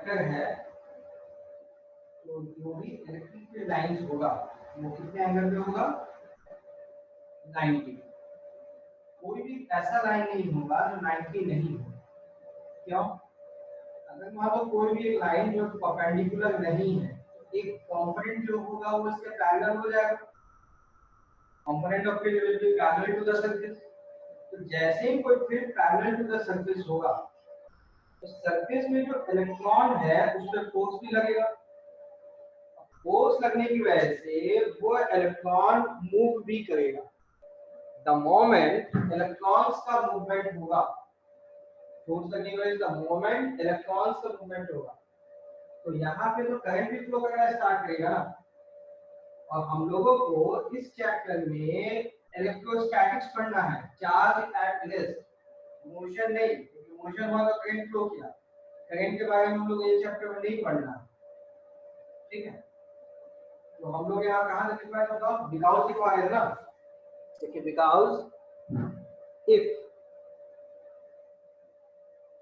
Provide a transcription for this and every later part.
Conductor है तो जो भी इलेक्ट्रिक फील्ड लाइंस होगा वो कितने एंगल पे होगा, 90। कोई भी ऐसा लाइन नहीं होगा जो 90 नहीं हो। क्यों? अगर मान लो कोई भी एक लाइन जो परपेंडिकुलर नहीं है, एक कंपोनेंट जो होगा वो इसके पैरेलल हो जाएगा, component of field will be parallel to the surface. तो जैसे ही कोई field parallel to the surface होगा तो सरफेस में जो इलेक्ट्रॉन है उस पर फोर्स भी लगेगा, फोर्स लगने की वजह से वो इलेक्ट्रॉन मूव भी करेगा। द मोमेंट इलेक्ट्रॉन्स का मूवमेंट होगा, फोर्स लगने की वजह से द मोमेंट इलेक्ट्रॉन्स का मूवमेंट होगा, तो यहाँ पे तो करंट भी फ्लो करना स्टार्ट करेगा ना। और हम लोगों को इस चैप्टर में इलेक्ट्रोस्टैटिक्स पढ़ना है, चार्ज एट रेस्ट, मोशन नहीं, क्योंकि मोशन हुआ तो करंट फ्लो किया, करंट के बारे में हम लोग ये चैप्टर में नहीं पढ़ना, ठीक है। तो हम लोग यहाँ कहाँ से लिखवाए बताओ, बिकॉज लिखवा रहे ना, देखिए because if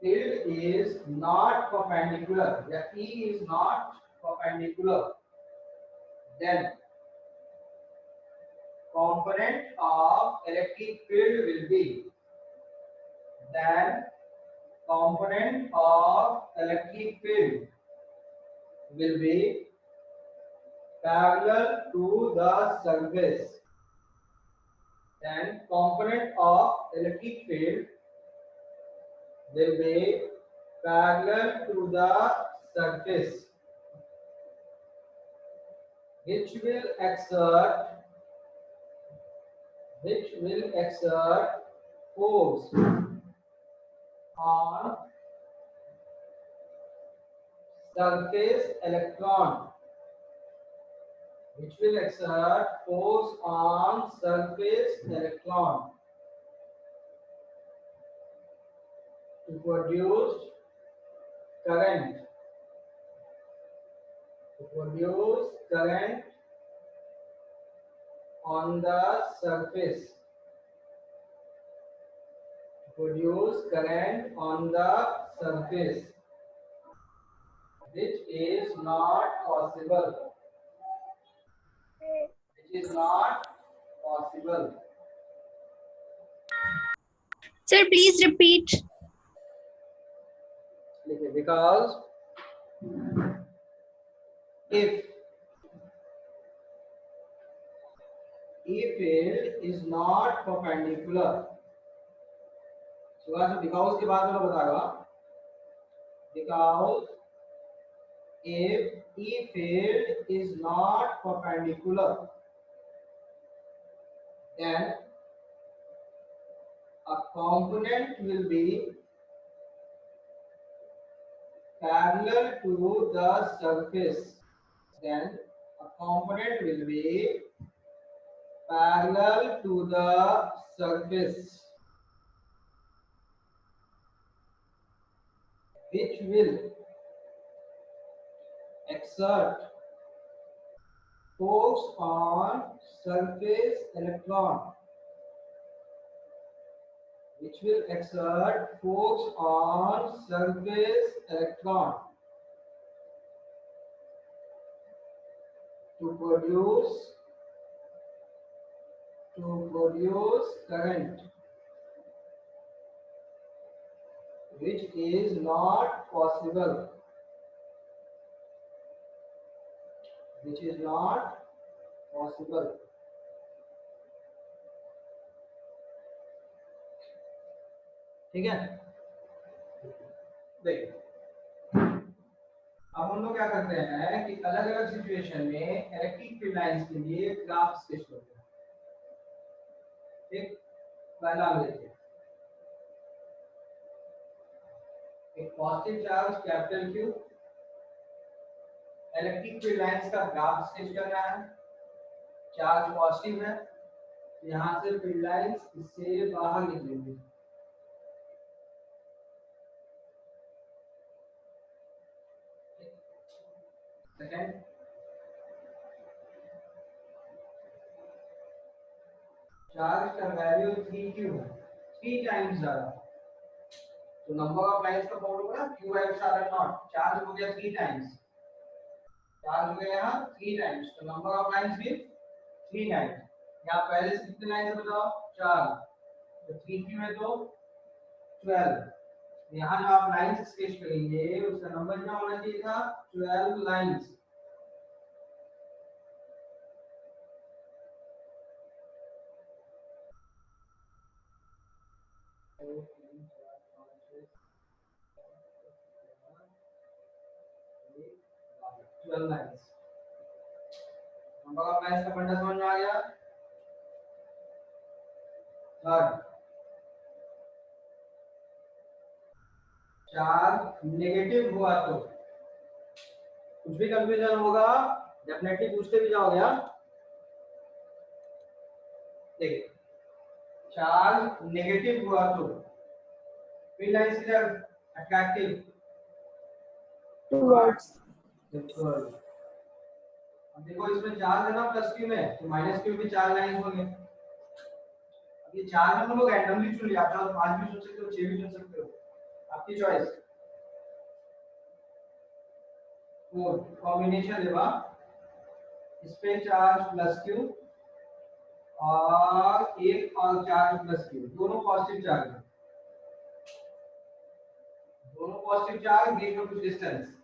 field is not perpendicular, the E is not perpendicular, then component of electric field will be, then component of electric field will be parallel to the surface, then component of electric field will be parallel to the surface, which will exert force on surface electron, which will exert force on surface electron to produce current, on the surface, which is not possible, Sir, please repeat. because if E field is not perpendicular, because के बाद मैं बताऊंगा, because if E field is not perpendicular, then a component will be parallel to the surface, then a component will be parallel to the surface, which will exert force on surface electron, to produce current, which is not possible, ठीक है। देखिए अब हम लोग क्या करते हैं कि अलग अलग सिचुएशन में इलेक्ट्रिक फील्ड लाइंस के लिए ग्राफ स्केच करते हैं, ठीक। पहला देखिए, एक positive charge capital Q, electric field lines का ग्राफ स्केच करना है, चार्ज पॉजिटिव है, यहाँ से फील्ड लाइंस इससे बाहर निकलेंगे, सेकंड चार्ज का वैल्यू 3Q है, 3 टाइम्स ज्यादा, तो नंबर ऑफ लाइंस का formula q epsilon not, charge हो गया 3 टाइम्स, चार्ज हो गया यहाँ 3 टाइम्स, तो नंबर ऑफ लाइंस भी 3 टाइम्स। यहाँ पहले से कितने लाइंस है बताओ, 4, तो 3 है तो 12। यहाँ जो आप लाइंस स्केच करेंगे उसका नंबर क्या होना चाहिए था, 12 लाइंस। नंबर ऑफ लाइंस का फंडा समझ में आ गया। थर्ड, चार्ज नेगेटिव हुआ तो कुछ भी कंफ्यूजन होगा डेफिनेटली पूछते भी जाओगे आप। देखिए चार्ज नेगेटिव हुआ तो फील्ड लाइंस किधर अट्रैक्टिव towards अब देखो इसमें चार्ज है ना प्लस क्यू में, तो माइनस क्यू भी 4 लाइन होंगे। अब ये 4 में हम लोग रैंडमली चुन लिया, आप चाहो 5 भी चुन सकते हो, 6 भी चुन सकते हो, आपकी चॉइस। फोर कॉम्बिनेशन लेवा, इस पे चार्ज प्लस क्यू और एक और चार्ज प्लस क्यू, दोनों पॉजिटिव चार्ज है, दोनों positive charge give to distance.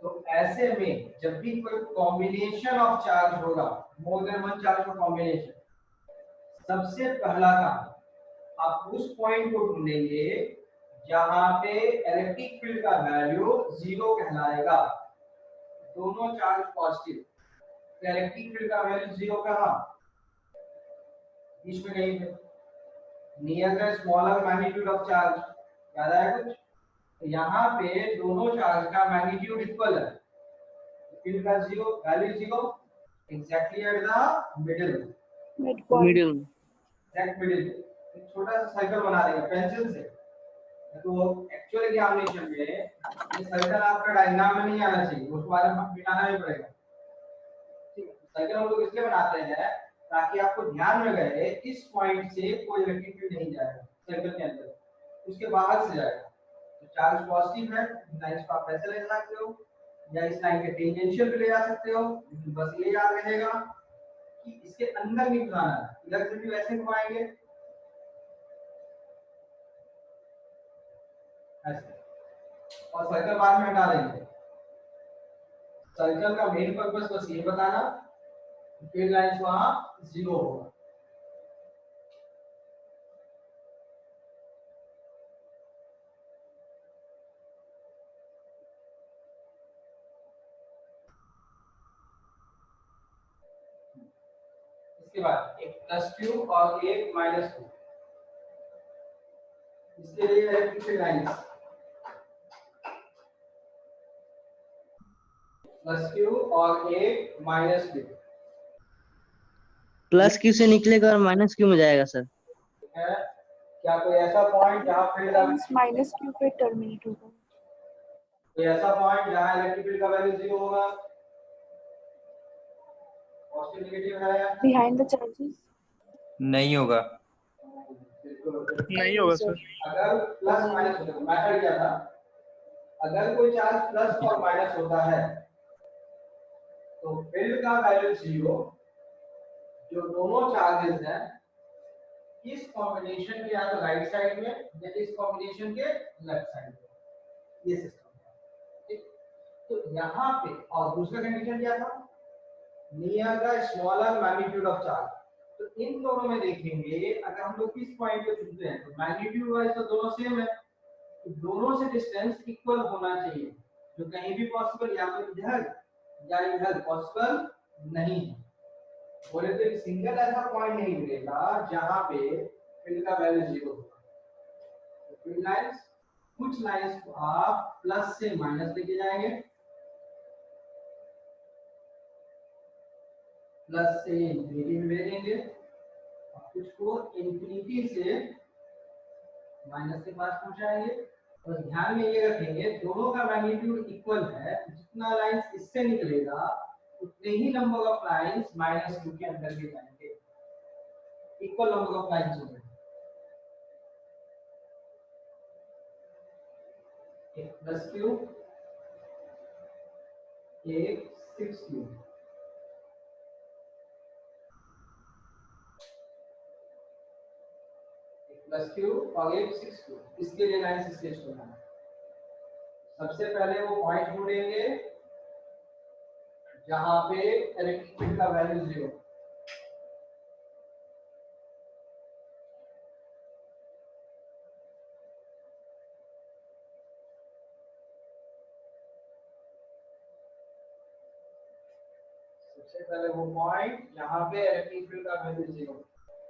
तो ऐसे में जब भी कोई कॉम्बिनेशन ऑफ चार्ज होगा, मोर देन वन चार्ज का कॉम्बिनेशन, सबसे पहला काम आप उस पॉइंट को ढूंढेंगे जहां पे इलेक्ट्रिक फील्ड का वैल्यू 0 कहलाएगा। दोनों चार्ज पॉजिटिव, तो इलेक्ट्रिक फील्ड का वैल्यू 0 कहां, बीच में कहीं पे, near the smaller magnitude of charge, याद आया कुछ? तो यहाँ पे दोनों चार्ज का मैग्नीट्यूड इक्वल है, फील्ड का 0 value 0 exactly at the middle, midpoint exact middle. एक छोटा सा सर्कल बना देगा पेंसिल से, तो एक्चुअल एग्जामिनेशन में ये सर्कल आपका डायग्राम में नहीं आना चाहिए, उसको बारे में मिटाना भी पड़ेगा। ठीक है, सर्कल हम लोग इसलिए बनाते हैं ताकि आपको ध्यान में रहे इस पॉइंट से कोई इलेक्ट्रिक फील्ड नहीं जाएगा सर्कल के अंदर, उसके बाहर से जाएगा। तो चार्ज पॉजिटिव है, लाइन को आप ऐसे ले सकते हो या इस लाइन के टेंजेंशियल भी ले जा सकते हो, बस ये याद रहेगा कि इसके अंदर नहीं घुमाना है, इधर से भी वैसे घुमाएंगे ऐसे, और सर्कल बाद में हटा देंगे। सर्कल का मेन पर्पस बस ये बताना फील्ड लाइंस वहां 0 होगा। इसके बाद एक प्लस क्यू और एक माइनस क्यू, इसके लिए electric field lines plus Q और एक माइनस क्यू, प्लस क्यू से निकलेगा और माइनस क्यू में जाएगा सर। है क्या कोई ऐसा पॉइंट जहां फील्ड का माइनस क्यू पे टर्मिनेट होगा, कोई ऐसा पॉइंट जहां इलेक्ट्रिक फील्ड का वैल्यू 0 होगा, पॉजिटिव नेगेटिव है, बिहाइंड द चार्जेस नहीं होगा। नहीं होगा सर। अगर प्लस माइनस होता है, मैटर क्या था, अगर कोई चार्ज प्लस और माइनस होता है तो फील्ड का वैल्यू 0, जो दोनों चार्जेस हैं इस कॉम्बिनेशन के या तो राइट साइड में या इस कॉम्बिनेशन के लेफ्ट साइड में, ये सिस्टम है। ठीक, तो यहाँ पे और दूसरा कंडीशन क्या था, near the smaller magnitude of charge. तो इन दोनों में देखेंगे अगर हम लोग किस पॉइंट को चुनते हैं तो मैग्नीट्यूड वाइज तो दोनों सेम है, तो दोनों से डिस्टेंस इक्वल होना चाहिए, जो कहीं भी पॉसिबल या तो इधर या इधर पॉसिबल नहीं है। बोले तो एक सिंगल ऐसा पॉइंट नहीं मिलेगा जहां पे फील्ड का वैल्यू 0 होगा। तो फील्ड लाइंस, कुछ लाइंस को आप प्लस से माइनस लेके जाएंगे, प्लस से इंफिनिटी ले देंगे, और कुछ को इंफिनिटी से माइनस के पास पहुंचाएंगे। और ध्यान में ये रखेंगे दोनों का मैग्नीट्यूड इक्वल है, जितना लाइंस इससे निकलेगा उतने ही number of lines minus Q के अंदर भी जाएंगे, इक्वल नंबर ऑफ लाइंस होंगे। एक प्लस क्यू, एक 6q, एक प्लस क्यू और एक 6q। इसके लिए लाइन स्केच करना है। सबसे पहले वो पॉइंट ढूंढेंगे जहां पे इलेक्ट्रिक फील्ड का वैल्यू 0। सबसे पहले वो पॉइंट जहां पे इलेक्ट्रिक फील्ड का वैल्यू 0।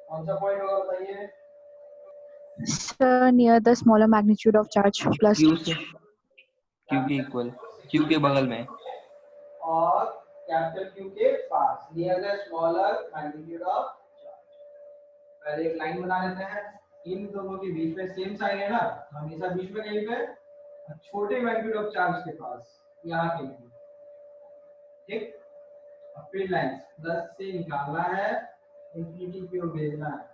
कौन सा पॉइंट होगा बताइए? Sir, near the smaller magnitude of charge plus Q से क्यू के इक्वल, क्यू के बगल में। और कैपिटल क्यू के पास, near the smaller magnitude of charge. पहले एक लाइन बना लेते हैं। इन दोनों के बीच में सेम साइन है ना, हमेशा बीच में कहीं पे छोटे मैग्नीट्यूड ऑफ चार्ज के पास, यहाँ के लिए। ठीक, अब फिर लाइन प्लस से निकालना है, इंफिनिटी की ओर भेजना है।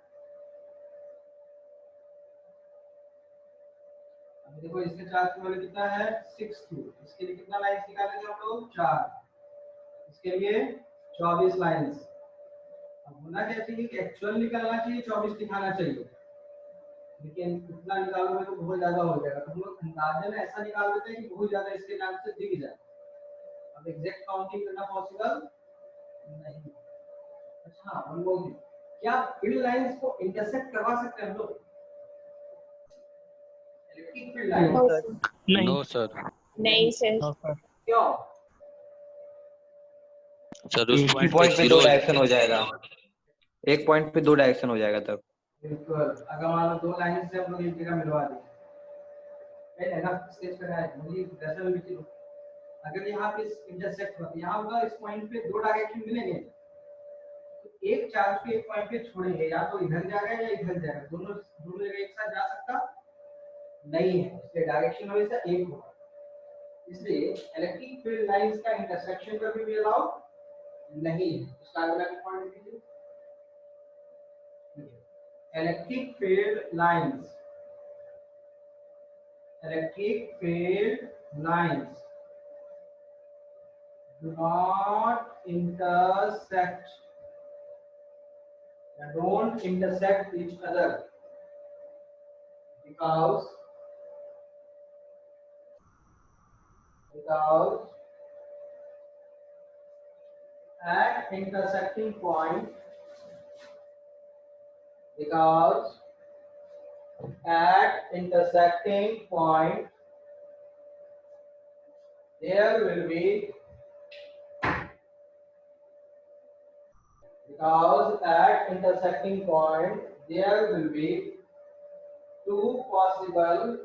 अब देखो इसके चार्ज की वैल्यू कितना है 6q। इसके लिए कितना लाइंस निकालेंगे हम लोग? 4। इसके लिए 24 लाइंस। अब होना क्या चाहिए कि एक्चुअल निकालना चाहिए, 24 दिखाना चाहिए, लेकिन इतना निकालोगे तो बहुत ज्यादा हो जाएगा। तो हम लोग अंदाजन ऐसा निकाल देते हैं कि बहुत ज्यादा इसके नाम से दिख जाए। अब एग्जैक्ट काउंटिंग करना पॉसिबल नहीं। अच्छा, हम लोग क्या फील्ड लाइंस को इंटरसेक्ट करवा सकते हैं हम लोग? Electric field line? no, sir. No sir. नहीं सर। क्यों? सर उस एक ही पॉइंट पे पॉइंट पे 0 दो डायरेक्शन हो जाएगा, एक पॉइंट पे दो डायरेक्शन हो जाएगा तब। बिल्कुल। अगर मान लो दो लाइन से हम लोग एक जगह मिलवा दें, है ना, स्केच करना है, मुझे दरअसल लिखी दो। अगर यहाँ पे इंटरसेक्ट होता है, यहाँ होगा इस पॉइंट पे दो डायरेक्शन मिलेंगे, तो एक चार्ज को एक पॉइंट पे छोड़ेंगे, या तो इधर जाएगा या इधर जाएगा, दोनों दोनों जगह एक साथ जा सकता नहीं है, इसलिए डायरेक्शन हमेशा एक होगा। इसलिए इलेक्ट्रिक फील्ड लाइंस का इंटरसेक्शन कभी भी अलाउड नहीं है। इसका अगला पॉइंट लीजिए, electric field lines, electric field lines do not intersect, don't intersect each other because at intersecting point, because at intersecting point there will be, because at intersecting point there will be two possible,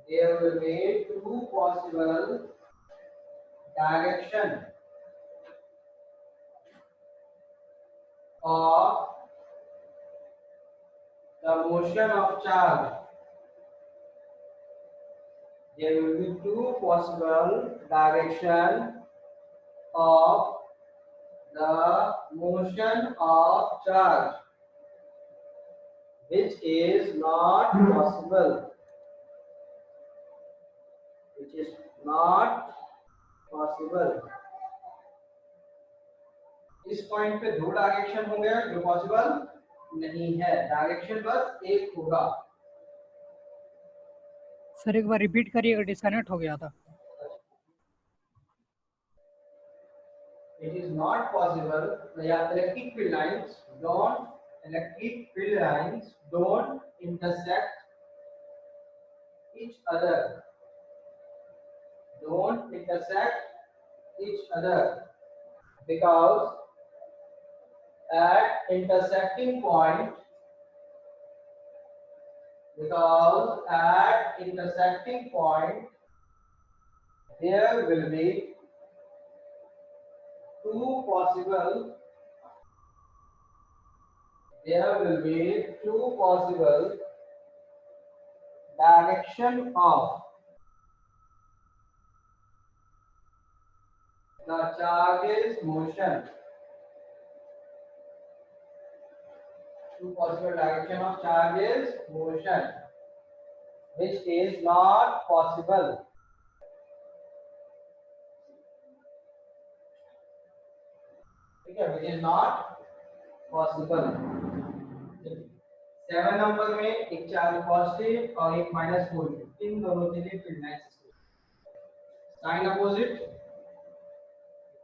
there will be two possible direction of the motion of charge. There will be two possible direction of the motion of charge, which is not possible, which is not possible. इस point पे दो direction होंगे जो possible नहीं है, direction बस एक होगा। सर एक बार रिपीट करिएगा, डिस्कनेक्ट हो गया था। It is not possible, electric field lines don't intersect each other, don't intersect each other, because at intersecting point, there will be two possible direction of the charge's motion, two possible direction of charge is motion, which is not possible. ठीक है, which is not possible. 7 number में एक charge positive और एक minus positive, इन दोनों के लिए field lines sign opposite,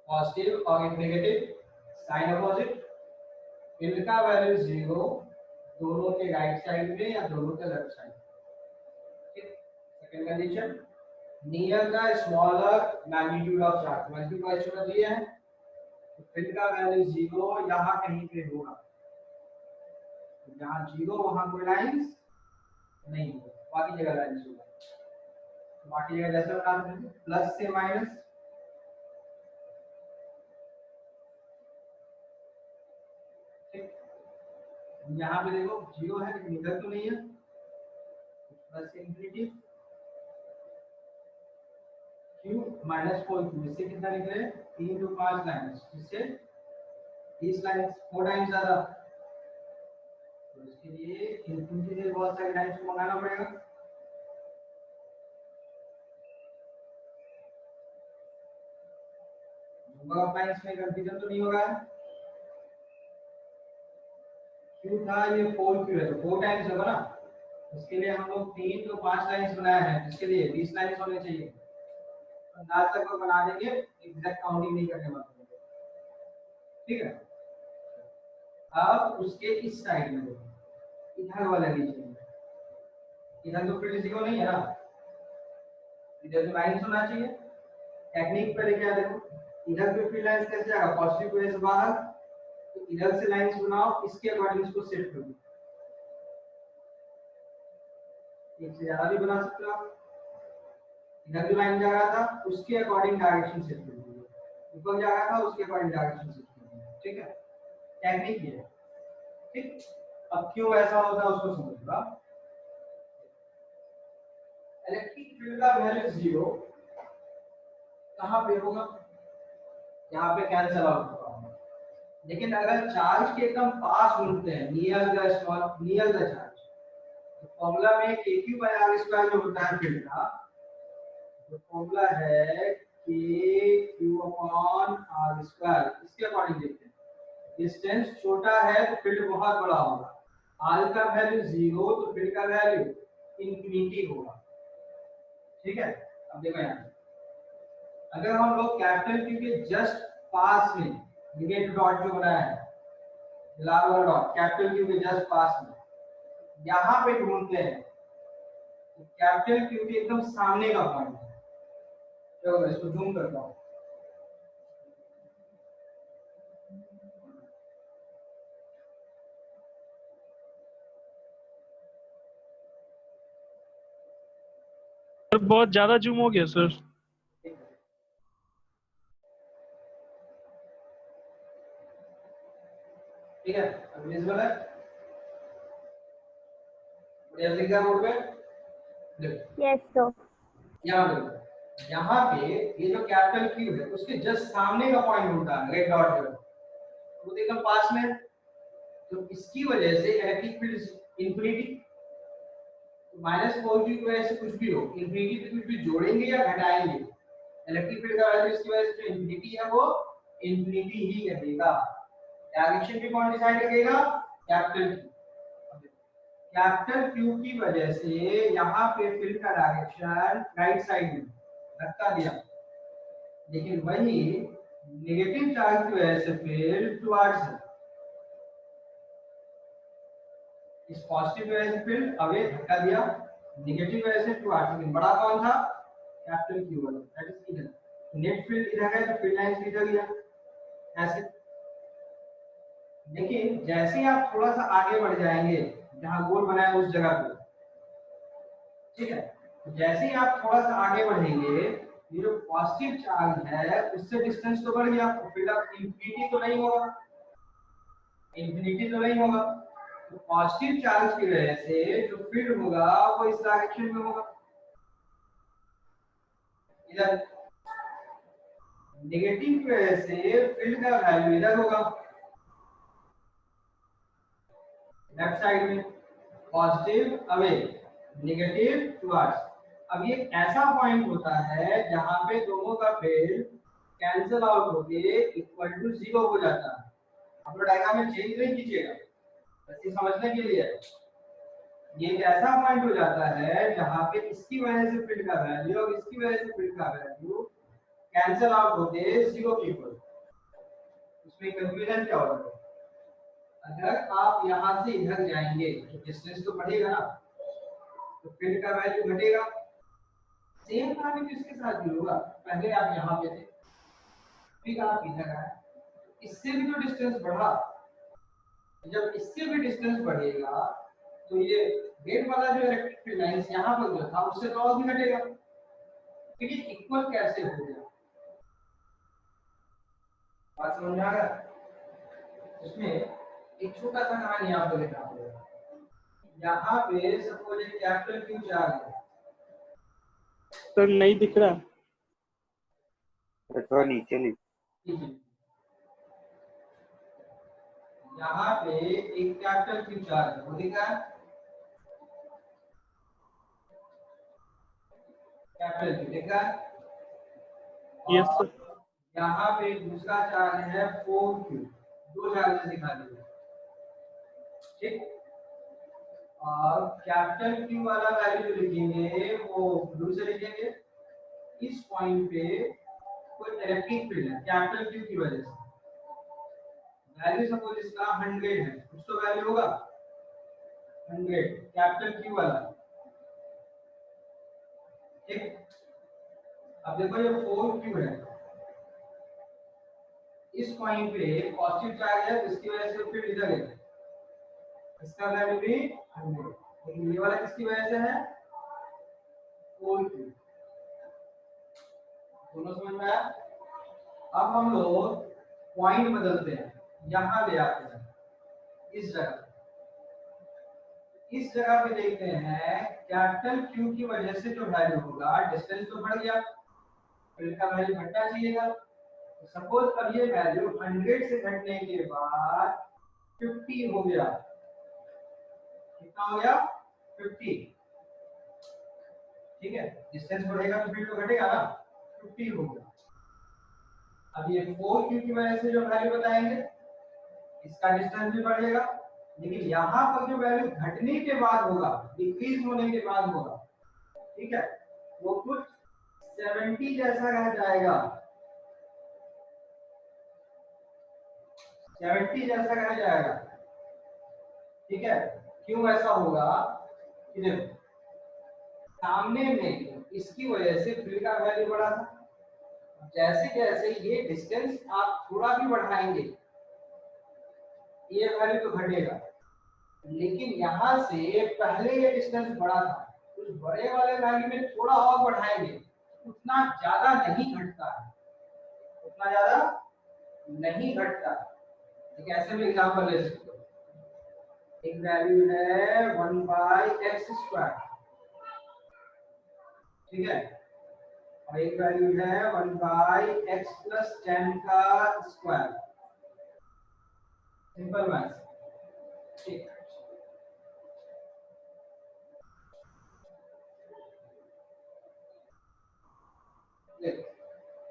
positive और एक नेगेटिव साइन अपोजिट, फील्ड का वैल्यू 0 दोनों के राइट साइड में या दोनों के लेफ्ट साइड। ठीक, second condition, near the smaller magnitude of charge, multiple question दिया है, तो फील्ड का वैल्यू 0 यहाँ कहीं पे होगा, जहाँ 0 वहाँ कोई लाइंस नहीं होगा, बाकी जगह लाइंस होगा। तो बाकी जगह जैसे बता देंगे प्लस से माइनस, यहाँ पे देखो 0 है लेकिन इधर तो नहीं है, प्लस से इंफिनिटी q माइनस 4q, इससे कितना निकले 3 to 5 लाइंस, इससे 30 लाइंस 4 टाइम्स ज्यादा, तो इसके लिए इंफिनिटी से बहुत सारी लाइंस को मंगाना पड़ेगा। नंबर ऑफ लाइंस में कंफ्यूजन तो नहीं होगा, q था ये 4q है तो 4 टाइम्स होगा ना, इसके लिए हम लोग 3 to 5 लाइंस बनाया है, इसके लिए 20 लाइंस होने चाहिए। अंदाज तक को बना देंगे, एग्जैक्ट काउंटिंग नहीं करने वाले, ठीक है। अब उसके इस साइड में देखो, इधर वाला रीजन में, इधर तो फील्ड 0 नहीं है ना, इधर तो लाइंस होना चाहिए। टेक्निक पहले क्या देखो, इधर पे फील्ड लाइंस कैसे आएगा, पॉजिटिव वेज बाहर, तो इधर से लाइंस बनाओ, इसके अकॉर्डिंग इसको सेट करो, एक से ज्यादा भी बना सकते हो आप। इधर जो लाइन जा रहा था उसके अकॉर्डिंग डायरेक्शन सेट कर दीजिए, ऊपर जा रहा था उसके अकॉर्डिंग डायरेक्शन सेट कर दीजिए, ठीक है। टेक्निक ये है, ठीक। अब क्यों ऐसा होता है उसको समझिएगा। इलेक्ट्रिक फील्ड का वैल्यू 0 कहां पे होगा, यहाँ पे कैंसिल आउट होगा, लेकिन अगर चार्ज के एकदम पास घूमते हैं, near the small, near the charge, तो फॉर्मूला में kq/r² जो होता है फील्ड का, तो फॉर्मूला है kq/r², इसके अकॉर्डिंग देखते हैं। डिस्टेंस छोटा है तो फील्ड बहुत बड़ा होगा, r का वैल्यू 0 तो फील्ड का वैल्यू इंफिनिटी होगा, ठीक है। अब देखो यहाँ अगर हम लोग कैपिटल Q के जस्ट पास में नेगेटिव डॉट जो बनाया है, लाल वाला डॉट कैपिटल Q के जस्ट पास में यहाँ पे ढूंढते हैं, तो कैपिटल Q के एकदम सामने का पॉइंट है, चलो इसको जूम करता हूँ। बहुत ज्यादा जूम हो गया सर। ठीक है, अब विजुअल है, बढ़िया दिख रहा है बोर्ड पे, देखो यस सर। यहाँ पे ये जो कैपिटल Q है उसके जस्ट सामने का पॉइंट होता है रेड डॉट जो, वो एकदम पास में, तो इसकी वजह से इलेक्ट्रिक फील्ड इंफिनिटी, -4q की वजह से कुछ भी हो, इंफिनिटी पे कुछ भी जोड़ेंगे या घटाएंगे, इलेक्ट्रिक फील्ड का वैल्यू इसकी वजह से जो इंफिनिटी है वो इंफिनिटी ही रहेगा। डायरेक्शन भी कौन डिसाइड करेगा, कैपिटल Q। कैपिटल Q की वजह से यहाँ पे फील्ड का डायरेक्शन राइट साइड में धक्का दिया, लेकिन वही नेगेटिव चार्ज की वजह से फील्ड टुवर्ड्स है, इस पॉजिटिव वजह से फील्ड अवे धक्का दिया, नेगेटिव वजह से टुवर्ड्स, लेकिन बड़ा कौन था, कैपिटल Q वाला, दैट इज इधर। नेट फील्ड इधर है तो फील्ड लाइंस इधर गया ऐसे। लेकिन जैसे ही आप थोड़ा सा आगे बढ़ जाएंगे, जहां गोल बनाया उस जगह पे, ठीक है, जैसे ही आप थोड़ा सा आगे बढ़ेंगे, ये जो पॉजिटिव चार्ज है उससे डिस्टेंस तो बढ़ गया, तो फील्ड ऑफ इंफिनिटी तो नहीं होगा, इंफिनिटी तो नहीं होगा, तो पॉजिटिव चार्ज की वजह से जो फील्ड होगा वो इस डायरेक्शन में होगा। इधर नेगेटिव की वजह से फील्ड का वैल्यू इधर होगा, लेफ्ट साइड में पॉजिटिव अवे, नेगेटिव टुवर्ड्स। अब ये ऐसा पॉइंट होता है जहां पे दोनों का फील्ड कैंसिल आउट होके इक्वल टू 0 हो जाता है। आप लोग डायग्राम में चेंज नहीं कीजिएगा, बस ये समझने के लिए ये एक ऐसा पॉइंट हो जाता है जहां पे इसकी वजह से फील्ड का वैल्यू और इसकी वजह से फील्ड का वैल्यू कैंसिल आउट होके 0 के इक्वल। इसमें कंफ्यूजन क्या होगा? अगर आप यहां से इधर जाएंगे तो डिस्टेंस तो बढ़ेगा ना, तो फील्ड का वैल्यू घटेगा। सेम काम इसके साथ भी होगा। पहले आप यहाँ पे थे, फिर आप इधर आए, इससे भी तो डिस्टेंस बढ़ा। जब इससे भी डिस्टेंस बढ़ेगा तो ये रेड वाला जो इलेक्ट्रिक फील्ड लाइंस यहाँ पर जो था उससे तो और भी घटेगा। फिर ये इक्वल कैसे हो गया? बात समझ में आ गया? उसमें एक छोटा सा कहानी आपको लिखना पड़ेगा। यहाँ पे सपोज एक कैपिटल क्यू चार्ज है, सर नहीं दिख रहा। थोड़ा नीचे ली। यहाँ पे एक कैपिटल क्यू चार्ज है, वो दिख रहा है? कैपिटल क्यू दिख रहा है? Yes sir. यहाँ पे दूसरा चार्ज है 4Q, दो चार्जेस दिखा दिए, ठीक। और कैपिटल Q वाला वैल्यू जो लिखेंगे वो ब्लू से लिखेंगे। इस पॉइंट पे कोई इलेक्ट्रिक फील्ड है कैपिटल Q की वजह से, वैल्यू सपोज इसका 100 है, कुछ तो वैल्यू होगा 100 कैपिटल Q वाला, ठीक। अब देखो ये 4Q है, इस पॉइंट पे पॉजिटिव चार्ज है, इसकी वजह से फील्ड इधर है, इसका वैल्यू भी 100, लेकिन ये वाला किसकी वजह से है? 4Q। दोनों समझ में आया? अब हम लोग पॉइंट बदलते हैं, यहां ले आते हैं इस जगह पे देखते हैं कैपिटल Q की वजह से जो वैल्यू होगा, डिस्टेंस तो बढ़ गया, फील्ड का वैल्यू घटना चाहिएगा। तो सपोज अब ये वैल्यू 100 से घटने के बाद 50 हो गया। कितना हो गया? 50, ठीक है। डिस्टेंस बढ़ेगा तो फील्ड तो घटेगा ना, 50 हो गया। अब ये 4Q की वजह से जो वैल्यू बताएंगे, इसका डिस्टेंस भी बढ़ेगा, लेकिन यहाँ पर जो वैल्यू घटने के बाद होगा, डिक्रीज होने के बाद होगा, ठीक है, वो कुछ 70 जैसा रह जाएगा, 70 जैसा रह जाएगा, ठीक है। क्यों ऐसा होगा? कि देखो सामने में इसकी वजह से फील्ड का वैल्यू बढ़ा था, जैसे जैसे ये डिस्टेंस आप थोड़ा भी बढ़ाएंगे ये वैल्यू तो घटेगा, लेकिन यहाँ से पहले ये डिस्टेंस बड़ा था, उस बड़े वाले वैल्यू में थोड़ा और बढ़ाएंगे, उतना ज्यादा नहीं घटता है, उतना ज्यादा नहीं घटता। ठीक है, ऐसे में एग्जांपल ले सकते हो। एक वैल्यू है 1/x², ठीक है, और एक वैल्यू है 1/x+10 का स्क्वायर, सिंपल मैथ्स, ठीक।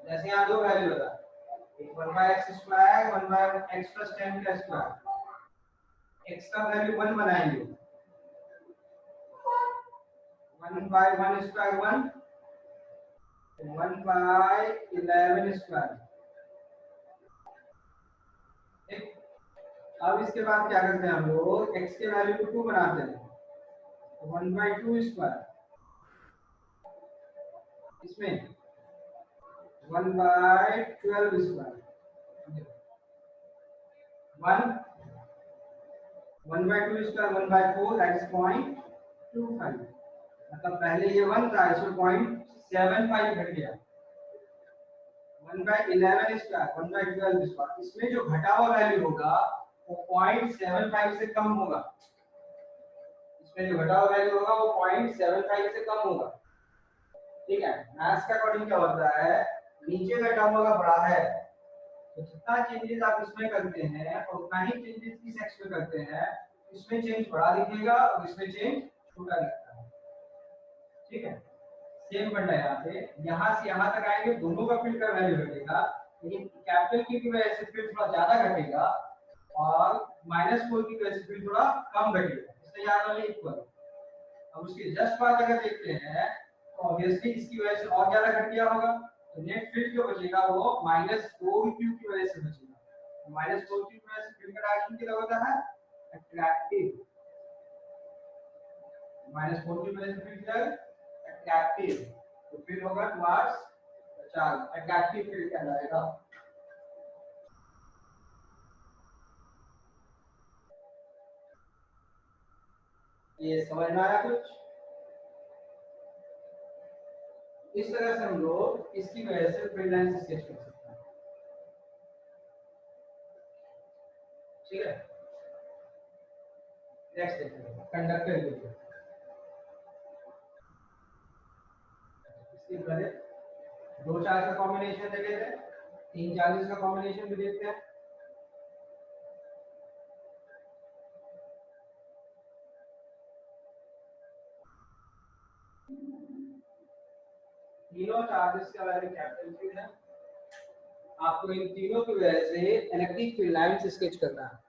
जैसे यहाँ दो वैल्यू होता है, एक 1/x², 1/x+10 का स्क्वायर, x का वैल्यू 1 बनाएंगे, 1/1² 1, 1/11², ठीक। अब इसके बाद क्या करते हैं हम लोग, x के वैल्यू को 2 बनाते हैं, 1/2², इसमें 1/12², 1/2² 1/4, that is 0.25, मतलब पहले ये 1 था, इसमें 0.75 घट गया, 1/11², 1/12², इसमें जो घटा हुआ वैल्यू होगा वो 0.75 से कम होगा, इसमें जो घटा हुआ वैल्यू होगा वो 0.75 से कम होगा, ठीक है। मैथ्स के अकॉर्डिंग क्या होता है, नीचे घटा हुआ का बड़ा है, तो जितना चेंजेस आप इसमें करते हैं और उतना ही चेंजेस इस एक्स में करते हैं, इसमें चेंज बड़ा दिखेगा और इसमें चेंज छोटा दिखता है। ठीक है, सेम फंडा यहाँ पे, यहाँ से यहाँ तक आएंगे दोनों का फील्ड का वैल्यू घटेगा, लेकिन कैपिटल की वजह से फील्ड थोड़ा ज्यादा घटेगा और -4 की वजह से फील्ड थोड़ा कम घटेगा, इसलिए यहाँ वाले इक्वल। अब उसके जस्ट बाद अगर देखते हैं तो ऑब्वियसली इसकी वजह से और ज्यादा घट गया होगा, तो नेट फील्ड जो बचेगा वो -4q की वजह से बचेगा। -4q की वजह से फील्ड का डायरेक्शन क्या होता है, अट्रैक्टिव। -4 की वजह से फील्ड क्या है, अट्रैक्टिव, तो फिर होगा टुवर्ड्स चार्ज, अट्रैक्टिव फील्ड कहलाएगा। ये समझ में आया कुछ? इस तरह से हम लोग इसकी वजह से फील्ड लाइन स्केच कर सकते हैं। ठीक है, नेक्स्ट देखते हैं कंडक्टर के लिए। इसके पहले 2 चार्ज का कॉम्बिनेशन देखे थे, 3 चार्जेस का कॉम्बिनेशन भी देखते हैं। तीनों चार्जेस का वैल्यू कैपिटल फील्ड है। आपको इन तीनों की वजह से इलेक्ट्रिक फील्ड लाइंस स्केच करना है।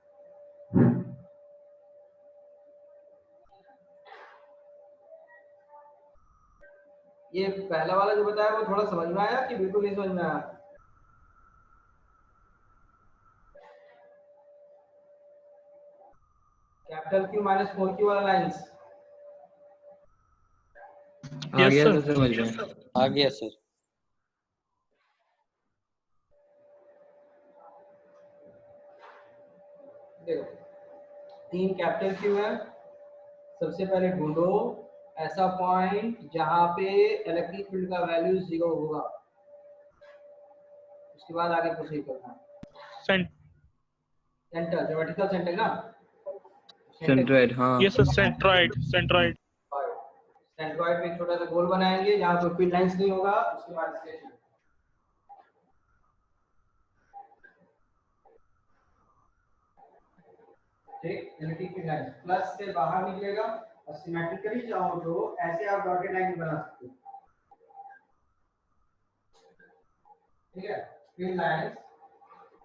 ये पहला वाला जो बताया वो थोड़ा समझ में आया कि बिल्कुल नहीं समझ में आया? कैपिटल Q -4Q वाला लाइंस आ गया सर। तो समझ में। आ गया सर। देखो 3 कैपिटल Q है। सबसे पहले ढूंढो ऐसा पॉइंट जहां पे इलेक्ट्रिक फील्ड का वैल्यू 0 होगा, उसके बाद आगे प्रोसीड करना है। सेंटर, जो वर्टिकल सेंटर ना, सेंट्रोइड, हाँ यस सर, सेंट्रॉइड। सेंट्रॉइड में एक छोटा सा गोल बनाएंगे जहां कोई फील्ड लाइंस नहीं होगा, उसके बाद स्केच। ठीक, इलेक्ट्रिक फील्ड लाइन प्लस से बाहर निकलेगा और सिमेट्रिकली चाहो तो ऐसे आप डॉटेड लाइन बना सकते हो। ठीक है, फील्ड लाइंस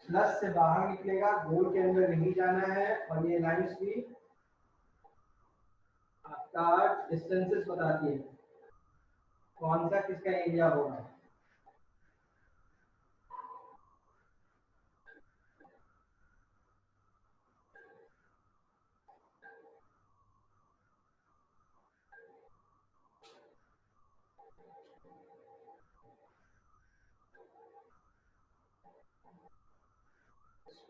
प्लस से बाहर निकलेगा, गोल के अंदर नहीं जाना है, और ये लाइंस भी आपका डिस्टेंसेस बताती है कौन सा किसका एरिया होगा।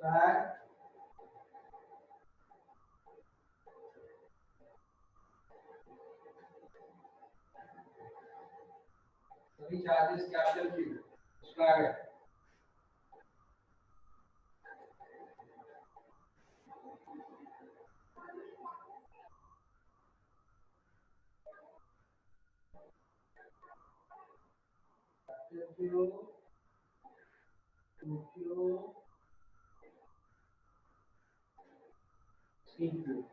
स्क्वायर सभी charges capital Q square Q 2Q 3Q।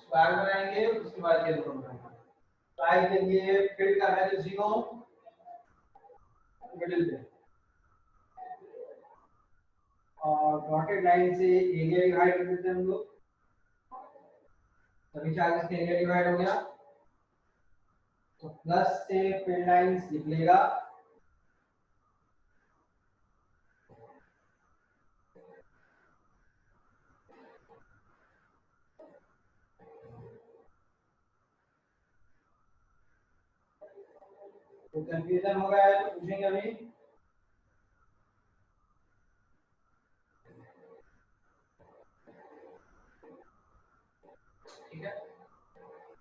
Square बनाएंगे, उसके बाद ये दोनों बनाएंगे। स्क्वायर के लिए फील्ड का वैल्यू 0 मिडिल पे, और डॉटेड लाइन से एरिया डिवाइड कर देते हैं हम लोग। सभी चार्जेस का एरिया डिवाइड हो गया, तो प्लस से फील्ड लाइंस निकलेगा, तो कंफ्यूजन हो गया है तो पूछेंगे अभी। ठीक है,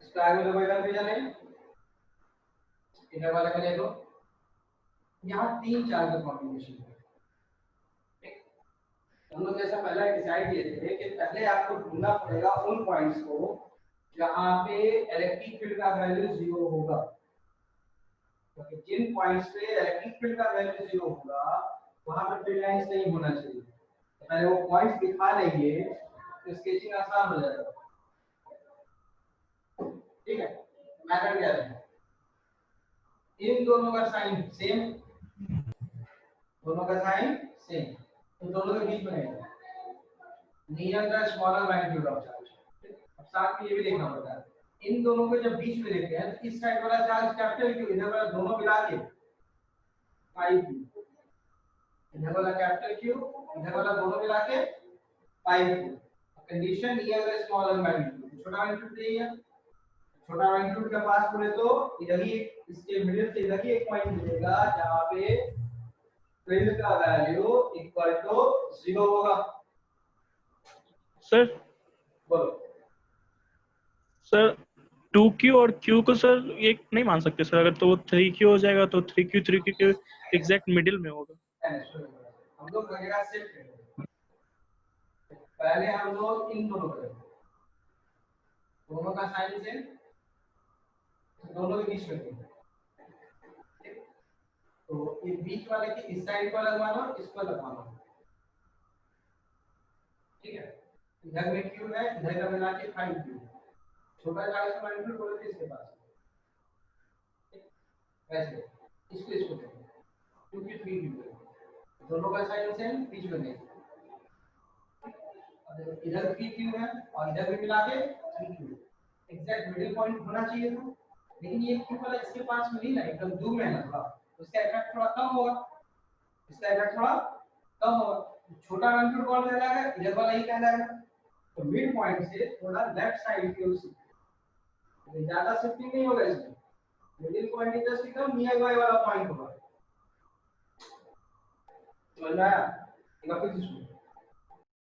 स्क्वायर में तो कोई कंफ्यूजन नहीं। इधर वाला का देखो, यहाँ 3 चार्ज का कॉम्बिनेशन है। हम लोग जैसा पहले डिसाइड किए थे कि पहले आपको ढूंढना पड़ेगा उन पॉइंट्स को जहां पे इलेक्ट्रिक फील्ड का वैल्यू 0 होगा। तो जिन पॉइंट्स पे इलेक्ट्रिक फील्ड का वैल्यू 0 होगा वहां पे फील्ड लाइंस नहीं होना चाहिए। तो पहले वो पॉइंट्स दिखा लेंगे तो स्केचिंग आसान हो जाएगा। ठीक है, मैथड क्या है, इन दोनों का साइन सेम, दोनों का साइन सेम, तो दोनों के बीच में है near the smaller magnitude of charge. अब साथ में ये भी देखना पड़ता है, इन दोनों को जब बीच में देखते हैं तो इस साइड वाला चार्ज कैपिटल क्यू, इधर वाला दोनों मिला के 5Q, इधर वाला कैपिटल क्यू, इधर वाला दोनों मिला के 5Q। Condition near the smaller magnitude, छोटा मैग्नीट्यूड चाहिए, छोटा मैग्नीट्यूड के पास बोले तो इधर ही इसके मिडिल से इधर ही एक पॉइंट मिलेगा जहां पे फील्ड का वैल्यू इक्वल टू 0 होगा। सर बोलो सर 2Q और Q को सर एक नहीं मान सकते सर, अगर तो वो 3Q हो जाएगा तो 3Q के एग्जैक्ट मिडिल में होगा। हम लोग वगैरह शिफ्ट करेंगे, पहले हम लोग इन दोनों करेंगे, दोनों का साइन सेम, दोनों के बीच में करेंगे। तो ये बीच वाले की इस साइड पर लगवाना, इस पर लगवाना, ठीक है। इधर में Q है, इधर का मिला के 5Q, छोटा चार्ज का मैग्नीट्यूड बोले तो इसके पास वैसे इसको करेंगे क्योंकि 3Q दोनों का साइन सेम, बीच में नहीं। इधर 3Q है और इधर भी मिला के 3Q, एग्जैक्ट मिडिल पॉइंट होना चाहिए था, लेकिन ये Q वाला इसके पास में नहीं ना, एकदम दूर में है ना, थोड़ा उसका इफेक्ट थोड़ा कम होगा, इसका इफेक्ट थोड़ा कम होगा। छोटा मैग्नीट्यूड कौन कहलाएगा, इधर वाला ही कहलाएगा। तो मिड पॉइंट से थोड़ा लेफ्ट साइड की ओर शिफ्ट, ज्यादा शिफ्टिंग नहीं होगा इसमें, मिडिल पॉइंट इधर से एकदम नियर बाय वाला पॉइंट होगा। समझ में आया? एक बार फिर से सुनो,